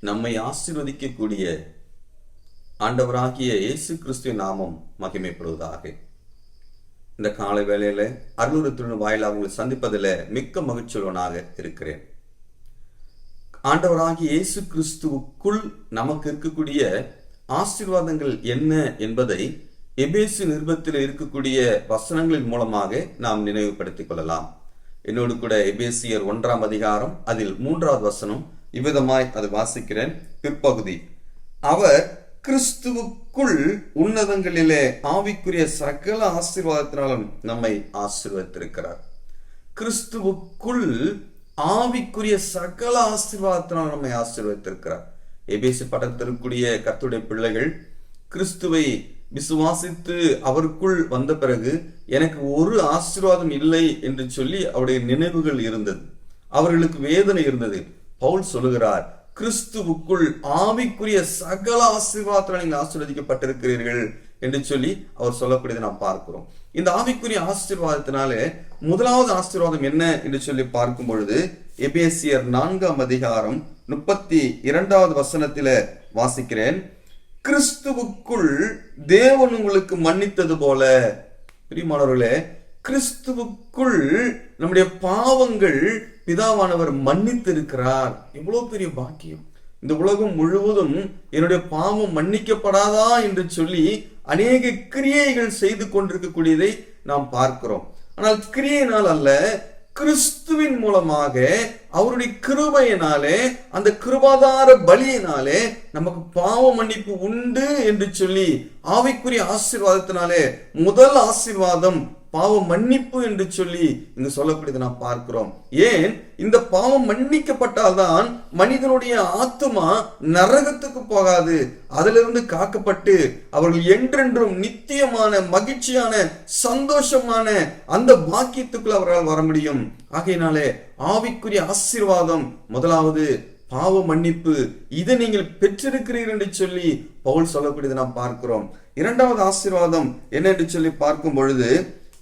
நம்மை ஆசீர்வதிக்கக்கூடிய ஆண்டவராகிய இயேசு கிறிஸ்துவின் நாமம் மகிமைப்படுவதாக. இந்த காலை வேளையில அருளுரத்தின் வாயிலாக உங்களை சந்திப்பதில் மிக்க மகிழ்ச்சியுள்ளவனாக இருக்கிறேன். ஆண்டவராகிய இயேசு கிறிஸ்துவுக்குள் நமக்கு இருக்கக்கூடிய ஆசீர்வாதங்கள் என்ன என்பதை எபேசு நிருபத்தில் இருக்கக்கூடிய வசனங்களின் மூலமாக நாம் நினைவுபடுத்திக் கொள்ளலாம். என்னோடு கூட எபேசியர் 1ஆம் அதிகாரம் அதில் 3வது வசனம் இவ்விதமாய் அது வாசிக்கிறேன். பிற்பகுதி, அவர் கிறிஸ்துவுக்குள் உன்னதங்களிலே ஆவிக்குரிய சகல ஆசீர்வாதத்தினாலும் நம்மை ஆசீர்வதித்திருக்கிறார். கிறிஸ்துவுக்குள் ஆவிக்குரிய சகல ஆசீர்வாதத்தினாலும் நம்மை ஆசீர்வதித்திருக்கிறார். எபேசு பட்டத்திற்குரிய கர்த்தருடைய பிள்ளைகள் கிறிஸ்துவை விசுவாசித்து அவருக்குள் வந்த பிறகு எனக்கு ஒரு ஆசீர்வாதம் இல்லை என்று சொல்லி அவருடைய நினைவுகள் இருந்தது, அவர்களுக்கு வேதனை இருந்தது. பவுல் சொல்லுகிறார், கிறிஸ்துவுக்குள் ஆவிக்குரிய சகல ஆசீர்வாதத்தினால் நீங்கள் ஆசீர்வதிக்கப்பட்டிருக்கிறீர்கள் என்று சொல்லி அவர் சொல்லக்கூடியதை நாம் பார்க்கிறோம். இந்த ஆவிக்குரிய ஆசீர்வாதத்தினாலே முதலாவது ஆசீர்வாதம் என்ன என்று சொல்லி பார்க்கும் பொழுது எபேசியர் 4ஆம் அதிகாரம் 32வது வசனத்தில வாசிக்கிறேன். கிறிஸ்துவுக்குள் தேவன் உங்களுக்கு மன்னித்தது போல. பிரியமானவர்களே, கிறிஸ்துவுக்குள் நம்முடைய பாவங்கள் பிதாவானவர் மன்னித்திருக்கிறார். எவ்வளவு பெரிய பாக்கியம்! இந்த உலகம் முழுவதும் என்னுடைய பாவம் மன்னிக்கப்படாதா என்று சொல்லி அநேக கிரியைகள் செய்து கொண்டிருக்கக்கூடியதை நாம் பார்க்கிறோம். ஆனால் கிரியையினால் அல்ல, கிறிஸ்துவின் மூலமாக அவருடைய கிருபையினாலே, அந்த கிருபாதார பலியினாலே நமக்கு பாவ மன்னிப்பு உண்டு என்று சொல்லி ஆவிக்குரிய ஆசீர்வாதத்தினாலே முதல் ஆசீர்வாதம் பாவ மன்னிப்பு என்று சொல்லி இங்கு சொல்லக்கூடியதை நாம் பார்க்கிறோம். ஏன்? இந்த பாவம் மன்னிக்கப்பட்டால்தான் மனிதனுடைய ஆத்துமா நரகத்துக்கு போகாது, அதிலிருந்து காக்கப்பட்டு அவர்கள் என்றென்றும் நித்தியமான மகிழ்ச்சியான சந்தோஷமான அந்த பாக்கியத்துக்குள் அவர்களால் வர முடியும். ஆகையினாலே ஆவிக்குரிய ஆசீர்வாதம் முதலாவது பாவ மன்னிப்பு, இதை நீங்கள் பெற்றிருக்கிறீர்கள் என்று சொல்லி பவுல் சொல்லக்கூடியதை நாம் பார்க்கிறோம். இரண்டாவது ஆசீர்வாதம் என்ன என்று சொல்லி பார்க்கும் பொழுது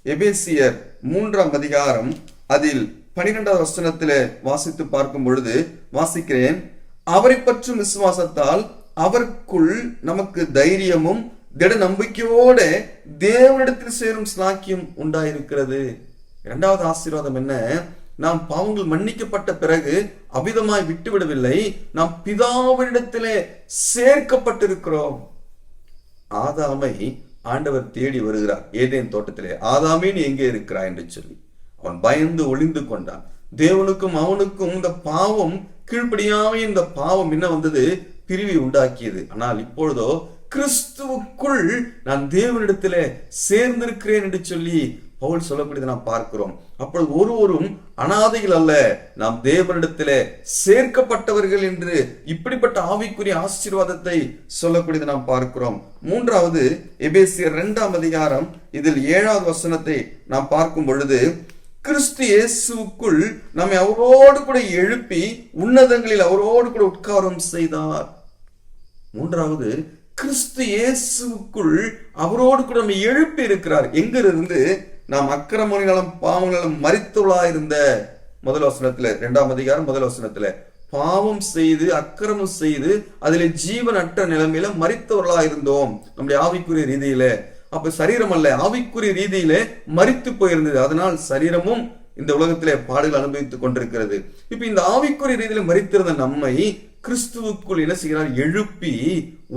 எபேசியர் 3ஆம் அதிகாரம் அதில் 12வது வசனத்திலே வாசித்து பார்க்கும் பொழுது வாசிக்கிறேன். அவரை பற்றும் விசுவாசத்தால் அவருக்குள் நமக்கு தைரியமும் திட நம்பிக்கையோட தேவனிடத்தில் சேரும் ஸ்லாக்கியம் உண்டாயிருக்கிறது. இரண்டாவது ஆசீர்வாதம் என்ன? நாம் பாவங்கள் மன்னிக்கப்பட்ட பிறகு அபிதமாய் விட்டுவிடவில்லை, நாம் பிதாவினிடத்திலே சேர்க்கப்பட்டிருக்கிறோம். ஆதாமை ஆண்டவர் தேடி வருகிறார் ஏதேன் தோட்டத்திலே. ஆதாமே நீ எங்கே இருக்கிறாய் என்று சொல்லி அவன் பயந்து ஒளிந்து கொண்டான். தேவனுக்கும் அவனுக்கும் இந்த பாவம் கீழ்ப்படியாம இந்த பாவம் என்ன வந்தது? பிரிவை உண்டாக்கியது. ஆனால் இப்பொழுதோ கிறிஸ்துவுக்குள் நான் தேவனிடத்திலே சேர்ந்திருக்கிறேன் என்று சொல்லி பவுல் சொல்லக்கூடியதை நாம் பார்க்கிறோம். அப்பொழுது ஒருவரும் அனாதைகள் அல்ல, நாம் தேவனிடத்திலே சேர்க்கப்பட்டவர்கள் என்று இப்படிப்பட்ட ஆவிக்குரிய ஆசீர்வாதத்தை சொல்லக்கூடியதை நாம் பார்க்கிறோம். மூன்றாவது எபேசியர் 2ஆம் அதிகாரம் இதில் 7வது வசனத்தை நாம் பார்க்கும் பொழுது, கிறிஸ்து இயேசுவுக்குள் நம்மை அவரோடு கூட எழுப்பி உன்னதங்களில் அவரோடு கூட உட்காரம் செய்தார். மூன்றாவது, கிறிஸ்து இயேசுவுக்குள் அவரோடு கூட நம்மை எழுப்பி இருக்கிறார். எங்கிருந்து? நாம் அக்கிரமங்களும் பாவங்களும் மரித்தவர்களாயிருந்த முதல் வசனத்துல 2ஆம் அதிகாரம் முதல் வசனத்துல பாவம் செய்து அக்கிரமம் செய்து அதிலே ஜீவனற்ற நிலைமையில மரித்தவர்களாயிருந்தோம் நம்முடைய ஆவிக்குரிய ரீதியில. அப்ப சரீரம் அல்ல, ஆவிக்குரிய ரீதியிலே மரித்து போயிருந்தது. அதனால் சரீரமும் இந்த உலகத்திலே பாடுகள் அனுபவித்துக் கொண்டிருக்கிறது. இப்ப இந்த ஆவிக்குரிய ரீதியில மரித்திருந்த நம்மை கிறிஸ்துவுக்குள் என்ன செய்கிறார்? எழுப்பி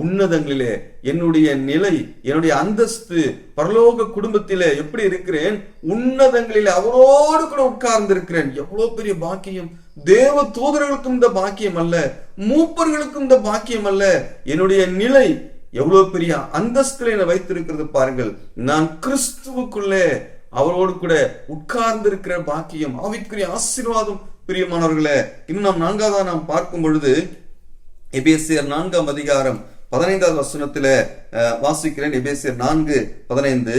உன்னதங்களிலே என்னுடைய நிலை, என்னுடைய அந்தஸ்து பரலோக குடும்பத்திலே எப்படி இருக்கிறேன்? உன்னதங்களிலே அவரோடு கூட உட்கார்ந்து இருக்கிறேன். எவ்வளவு பெரிய பாக்கியம்! தேவ தூதர்களுக்கும் இந்த பாக்கியம் அல்ல, மூப்பர்களுக்கும் இந்த பாக்கியம் அல்ல. என்னுடைய நிலை எவ்வளவு பெரிய அந்தஸ்திலே என்னை வைத்திருக்கிறது பாருங்கள். நான் கிறிஸ்துவுக்குள்ளே அவரோடு கூட உட்கார்ந்து இருக்கிற பாக்கியம், ஆவிக்குரிய ஆசீர்வாதம். பிரியமானவர்களே, இன்னும் 4வது நாம் பார்க்கும் பொழுது எபேசியர் 4ஆம் அதிகாரம் 15வது வசனத்தில வாசிக்கிறேன். எபேசியர் 4:15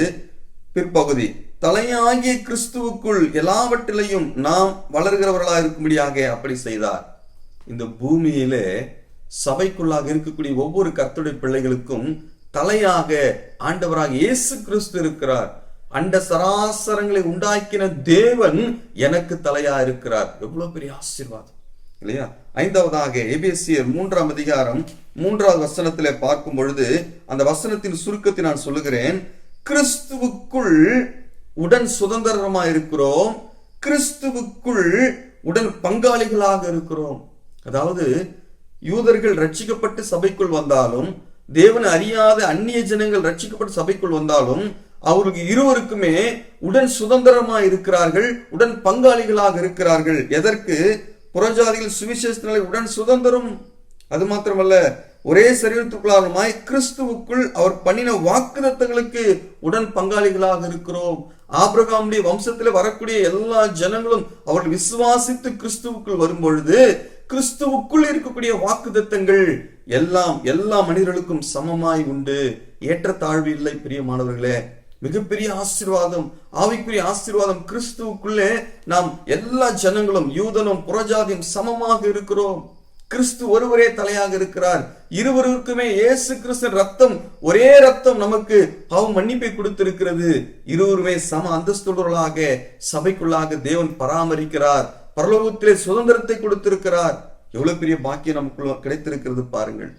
பிற்பகுதி, தலையாகிய கிறிஸ்துவுக்குள் எல்லாவற்றிலையும் நாம் வளர்கிறவர்களாக இருக்கும்படியாக அப்படி செய்தார். இந்த பூமியிலே சபைக்குள்ளாக இருக்கக்கூடிய ஒவ்வொரு கர்த்தருடைய பிள்ளைகளுக்கும் தலையாக ஆண்டவராக இயேசு கிறிஸ்து இருக்கிறார். அண்ட சராசரங்களை உண்டாக்கின தேவன் எனக்கு தலையா இருக்கிறார். எவ்வளவு பெரிய ஆசீர்வாதம்! இல்லையா? ஐந்தாவதாக எபேசியர் 3ஆம் அதிகாரம் 3வது வசனத்திலே பார்க்கும் பொழுது அந்த வசனத்தின் சுருக்கத்தை நான் சொல்லுகிறேன். கிறிஸ்துவுக்குள் உடன் சுதந்திரமாய் இருக்கிறோம், கிறிஸ்துவுக்குள் உடன் பங்காளிகளாக இருக்கிறோம். அதாவது யூதர்கள் ரட்சிக்கப்பட்டு சபைக்குள் வந்தாலும், தேவன் அறியாத அந்நிய ஜனங்கள் ரட்சிக்கப்பட்டு சபைக்குள் வந்தாலும், அவருக்கு இருவருக்குமே உடன் சுதந்திரமாய் இருக்கிறார்கள், உடன் பங்காளிகளாக இருக்கிறார்கள். எதற்கு? புறஜாதிகள் சுவிசேஷத்தினாலே உடன் சுதந்திரம். அது மாத்திரமல்ல, ஒரே சரீரத்துக்குள்ளாருமாய் கிறிஸ்துவுக்குள் அவர் பண்ணின வாக்குத்தத்தங்களுக்கு உடன் பங்காளிகளாக இருக்கிறோம். ஆபிரகாமுடைய வம்சத்தில் வரக்கூடிய எல்லா ஜனங்களும் அவர்கள் விசுவாசித்து கிறிஸ்துவுக்குள் வரும்பொழுது கிறிஸ்துவுக்குள் இருக்கக்கூடிய வாக்குத்தத்தங்கள் எல்லாம் எல்லா மனிதர்களுக்கும் சமமாய் உண்டு. ஏற்றத்தாழ்வு இல்லை. பிரியமானவர்களே, மிகப்பெரிய ஆசீர்வாதம், ஆவிக்குரிய ஆசீர்வாதம். கிறிஸ்துவுக்குள்ளே நாம் எல்லா ஜனங்களும், யூதனும் புறஜாதியும் சமமாக இருக்கிறோம். கிறிஸ்து ஒருவரே தலையாக இருக்கிறார். இருவருக்குமே இயேசு கிறிஸ்து ரத்தம், ஒரே ரத்தம் நமக்கு பாவ மன்னிப்பை கொடுத்திருக்கிறது. இருவருமே சம அந்தஸ்துள்ளவர்களாக சபைக்குள்ளாக தேவன் பராமரிக்கிறார். பரலோகத்திலே சுதந்திரத்தை கொடுத்திருக்கிறார். எவ்வளவு பெரிய பாக்கியம் நமக்குள்ள கிடைத்திருக்கிறது பாருங்கள்.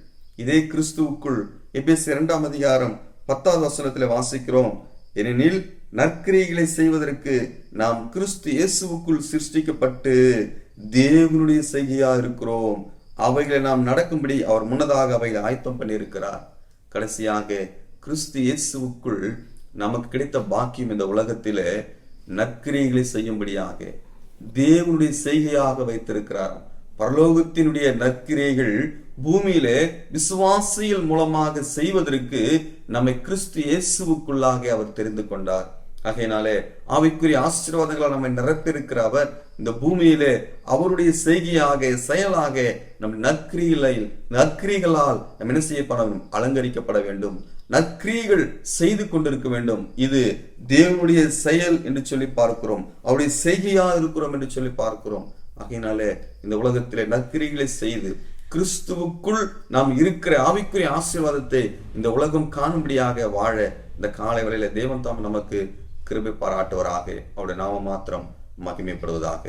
இதே கிறிஸ்துவுக்குள் எபேசியர் 2ஆம் அதிகாரம் 10வது வசனத்திலே வாசிக்கிறோம். ஏனெனில் நற்கிரியைகளை செய்வதற்கு நாம் கிறிஸ்து இயேசுவுக்குள் சிருஷ்டிக்கப்பட்டு தேவனுடைய செய்கையா இருக்கிறோம். அவைகளை நாம் நடக்கும்படி அவர் முன்னதாக அவைகளை ஆயத்தம் பண்ணியிருக்கிறார். கடைசியாக கிறிஸ்து இயேசுவுக்குள் நமக்கு கிடைத்த பாக்கியம் இந்த உலகத்திலே நற்கிரியைகளை செய்யும்படியாக தேவனுடைய செய்கையாக வைத்திருக்கிறார். பரலோகத்தினுடைய நற்கிரியைகள் பூமியிலே விசுவாசிகள் மூலமாக செய்வதற்கு நம்மை கிறிஸ்து இயேசுவுக்குள்ளாக அவர் தெரிந்து கொண்டார். ஆகையினாலே ஆவிக்குரிய ஆசீர்வாதங்களால் நம்மை நிரப்பியிருக்கிற அவர் இந்த பூமியிலே அவருடைய செய்கையாக செயலாக நம் நற்கிரிகளால் நம்ம என்ன செய்யப்பட வேண்டும்? அலங்கரிக்கப்பட வேண்டும். நற்கிரியைகள் செய்து கொண்டிருக்க வேண்டும். இது தேவனுடைய செயல் என்று சொல்லி பார்க்கிறோம், அவருடைய செய்கையா இருக்கிறோம் என்று சொல்லி பார்க்கிறோம். ஆகையினாலே இந்த உலகத்திலே நற்கிரியைகளை செய்து கிறிஸ்துவுக்குள் நாம் இருக்கிற ஆவிக்குரிய ஆசீர்வாதத்தை இந்த உலகம் காணும்படியாக வாழ இந்த காலை வேளையில தேவன் தாம் நமக்கு கிருபை பாராட்டுவராக. அவருடைய நாம மாத்திரம் மகிமைப்படுவதாக.